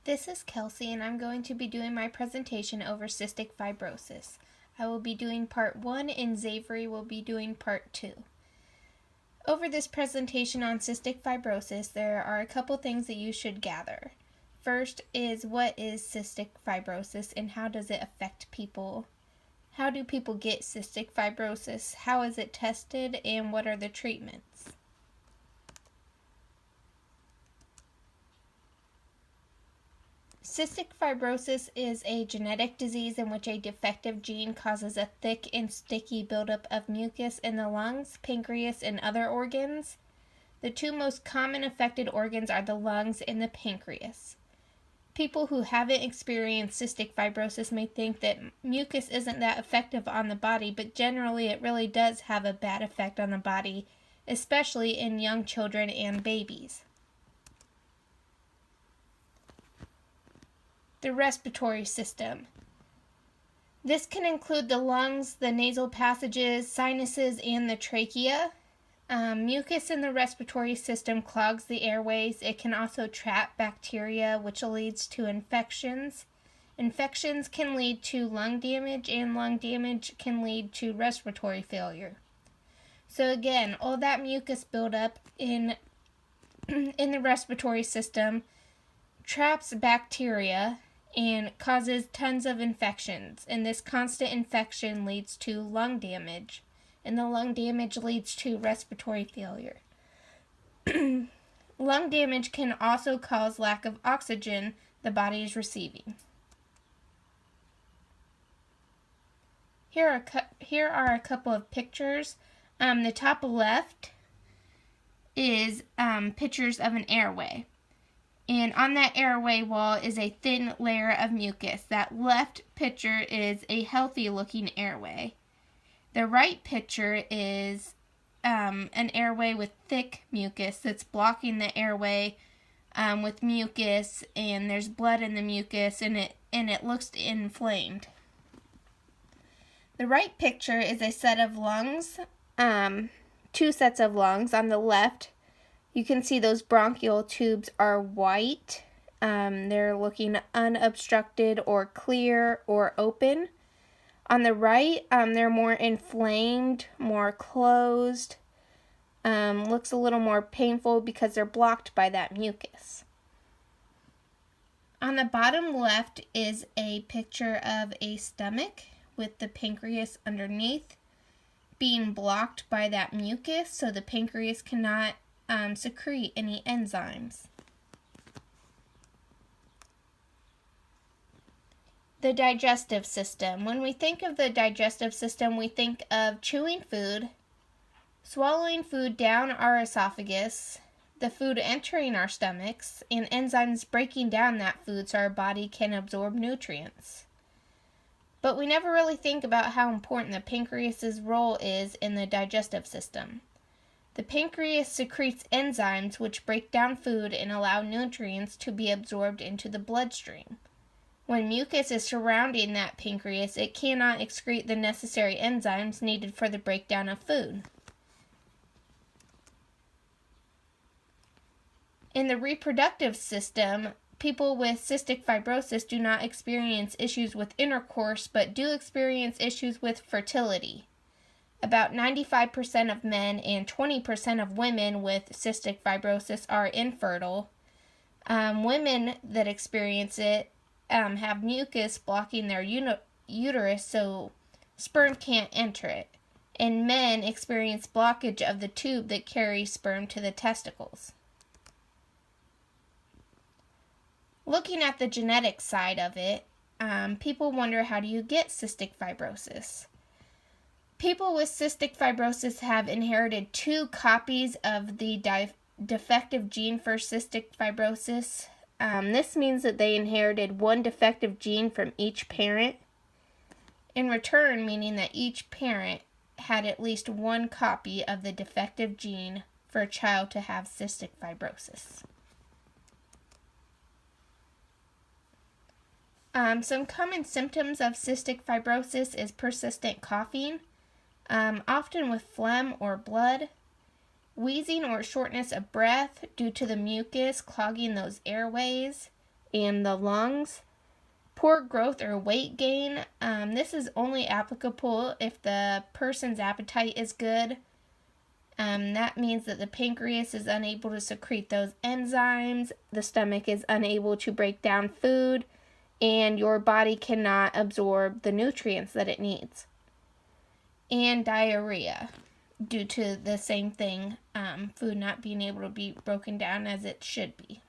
This is Kelsey, and I'm going to be doing my presentation over cystic fibrosis. I will be doing part 1, and Xavery will be doing part 2. Over this presentation on cystic fibrosis, there are a couple things that you should gather. First is, what is cystic fibrosis and how does it affect people? How do people get cystic fibrosis? How is it tested, and what are the treatments? Cystic fibrosis is a genetic disease in which a defective gene causes a thick and sticky buildup of mucus in the lungs, pancreas, and other organs. The two most common affected organs are the lungs and the pancreas. People who haven't experienced cystic fibrosis may think that mucus isn't that effective on the body, but generally it really does have a bad effect on the body, especially in young children and babies. The respiratory system. This can include the lungs, the nasal passages, sinuses, and the trachea. Mucus in the respiratory system clogs the airways. It can also trap bacteria, which leads to infections. Infections can lead to lung damage, and lung damage can lead to respiratory failure. So again, all that mucus buildup in the respiratory system traps bacteria and causes tons of infections, and this constant infection leads to lung damage, and the lung damage leads to respiratory failure. Lung damage can also cause lack of oxygen the body is receiving. Here are a couple of pictures. The top left is pictures of an airway. And on that airway wall is a thin layer of mucus. That left picture is a healthy looking airway. The right picture is an airway with thick mucus that's blocking the airway with mucus, and there's blood in the mucus, and it looks inflamed. The right picture is a set of lungs, two sets of lungs. On the left, you can see those bronchial tubes are white. They're looking unobstructed or clear or open. On the right, they're more inflamed, more closed. Looks a little more painful because they're blocked by that mucus. On the bottom left is a picture of a stomach with the pancreas underneath being blocked by that mucus, so the pancreas cannot secrete any enzymes. The digestive system. When we think of the digestive system, we think of chewing food, swallowing food down our esophagus, the food entering our stomachs, and enzymes breaking down that food so our body can absorb nutrients. But we never really think about how important the pancreas's role is in the digestive system. The pancreas secretes enzymes which break down food and allow nutrients to be absorbed into the bloodstream. When mucus is surrounding that pancreas, it cannot excrete the necessary enzymes needed for the breakdown of food. In the reproductive system, people with cystic fibrosis do not experience issues with intercourse, but do experience issues with fertility. About 95% of men and 20% of women with cystic fibrosis are infertile. Women that experience it have mucus blocking their uterus, so sperm can't enter it. And men experience blockage of the tube that carries sperm to the testicles. Looking at the genetic side of it, people wonder, how do you get cystic fibrosis? People with cystic fibrosis have inherited 2 copies of the defective gene for cystic fibrosis. This means that they inherited 1 defective gene from each parent, in return meaning that each parent had at least 1 copy of the defective gene for a child to have cystic fibrosis. Some common symptoms of cystic fibrosis is persistent coughing, often with phlegm or blood, wheezing or shortness of breath due to the mucus clogging those airways, and the lungs. Poor growth or weight gain. This is only applicable if the person's appetite is good. That means that the pancreas is unable to secrete those enzymes, the stomach is unable to break down food, and your body cannot absorb the nutrients that it needs. And diarrhea, due to the same thing, food not being able to be broken down as it should be.